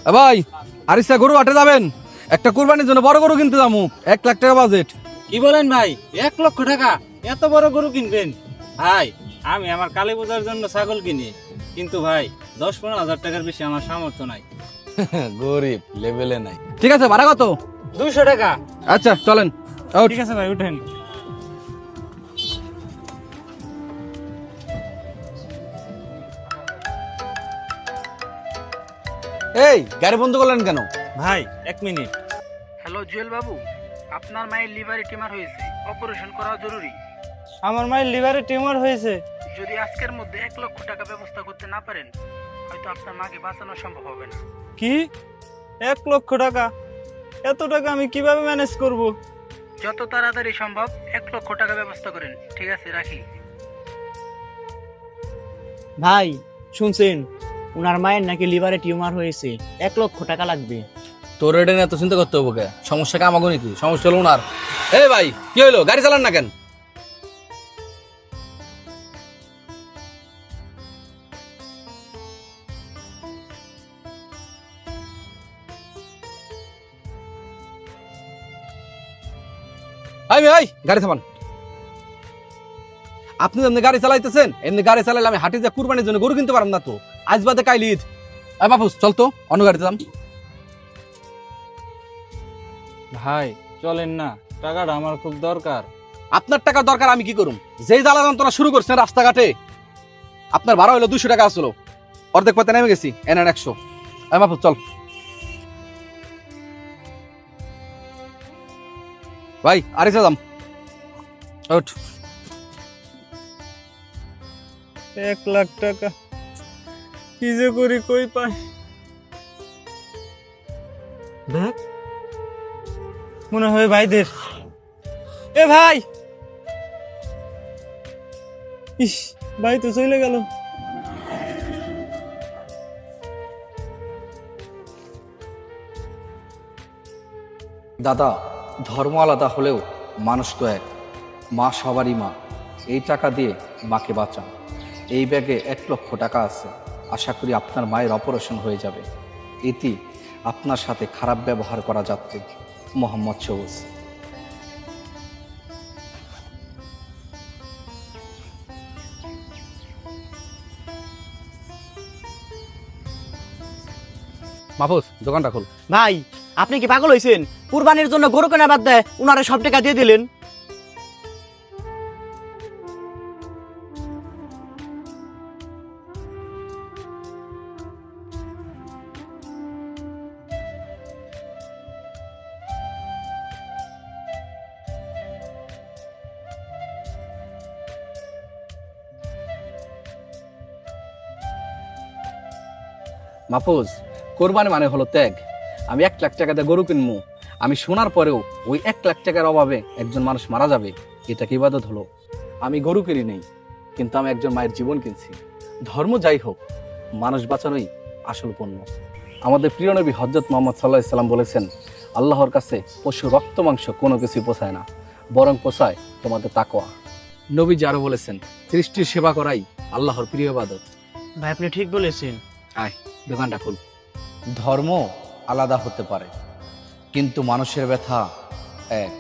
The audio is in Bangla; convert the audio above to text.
ভাই আরিসা গরু হাটে যাবেন, একটা কুরবানির জন্য বড় গরু কিনতে যাবো, 1 লাখ টাকা বাজেট। কি বলেন ভাই, 1 লক্ষ টাকা? এত বড় গরু কিনবেন? ভাই আমি আমার কালী পূজার জন্য ছাগল কিনি, কিন্তু ভাই 10-15 হাজার টাকার বেশি আমার সামর্থ্য নাই। গরিব লেভেলে নাই। ঠিক আছে, ভাড়া কত? 200 টাকা। আচ্ছা চলেন। আউট। ঠিক আছে ভাই, উঠেন। এই গাড়ি বন্ধ করলেন কেন? ভাই 1 মিনিট। হ্যালো জুয়েল বাবু, আপনার মায়ের লিভারে টিউমার হয়েছে, অপারেশন করা জরুরি। আমার মায়ের লিভারে টিউমার হয়েছে। যদি আজকের মধ্যে 1 লক্ষ টাকা ব্যবস্থা করতে না পারেন, হয়তো আপনার মাকে বাঁচানো সম্ভব হবে না। কি? 1 লক্ষ টাকা? এত টাকা আমি কিভাবে ম্যানেজ করব? যত তাড়াতাড়ি সম্ভব 1 লক্ষ টাকা ব্যবস্থা করেন। ঠিক আছে, রাখি। ভাই শুনছেন, উনার মায়ের নাকি লিভারে টিউমার হয়েছে, 1 লক্ষ টাকা লাগবে। তোর এটা নিয়ে এত চিন্তা করতে হবে কে? সমস্যাকে আমাকে নাকি? সমস্যা হলো ওনার। এই ভাই কি হইলো, গাড়ি চালান না কেন? ভাই গাড়ি থামান। আপনি এমনি গাড়ি চালাইতেছেন, এমনি গাড়ি চালাইলে আমি হাটে যা কুরবানির জন্য গরু কিনতে পারলাম না তো। আজ বাদে কাইল ঈদ। বাপুস চল তো, অন্য গাড়িতে যাম। ভাই চলেন না, টাকাটা আমার খুব দরকার। আপনার টাকার দরকার, আমি কি করুম? যেই জ্বালা যন্ত্রণা শুরু করছেন রাস্তাঘাটে, আপনার ভাড়া হইলো 200 টাকা আসলো, অর্ধেক পথে নেমে গেছি, এনার 100। বাপুস চল ভাই, আরে যাম। ওঠ। 1 লাখ টাকা কি যে করি, কই পাই? দেখ, মনে হয় ভাইদের। এ ভাই, ইস, ভাই তো চলে গেল। দাদা, ধর্ম আলাদা হলেও মানুষ তো এক। মা সবারই মা। এই টাকা দিয়ে মাকে বাঁচান। এই ব্যাগে 1 লক্ষ টাকা আছে। আশা করি আপনার মায়ের অপারেশন হয়ে যাবে। ইতি আপনার সাথে খারাপ ব্যবহার করা যাত্রী মোহাম্মদ সবুজ। মাহফুজ, দোকানটা খোল। ভাই আপনি কি পাগল হয়েছেন? কুরবানির জন্য গরু কেনা বাদ দেয় উনারে সব টাকা দিয়ে দিলেন। মাহফুজ, কোরবানি মানে হলো ত্যাগ। আমি 1 লাখ টাকা দিয়ে গরু কিনবো, আমি শোনার পরেও ওই 1 লাখ টাকার অভাবে একজন মানুষ মারা যাবে, এটা কি ইবাদত হলো? আমি গরু কিনি নেই, কিন্তু আমি একজন মায়ের জীবন কিনছি। ধর্ম যাই হোক, মানুষ বাঁচানোই আসল পণ্য। আমাদের প্রিয় নবী হযরত মুহাম্মদ সাল্লাল্লাহু আলাইহি সাল্লাম বলেছেন, আল্লাহর কাছে পশু রক্ত মাংস কোনো কিছুই পোষায় না, বরং পোষায় তোমাদের তাকওয়া। নবীজি আরো বলেছেন, সৃষ্টির সেবা করাই আল্লাহর প্রিয় ইবাদত। ভাই আপনি ঠিক বলেছেন। আয়, দোকানটা খুল। ধর্ম আলাদা হতে পারে, কিন্তু মানুষের ব্যথা এক।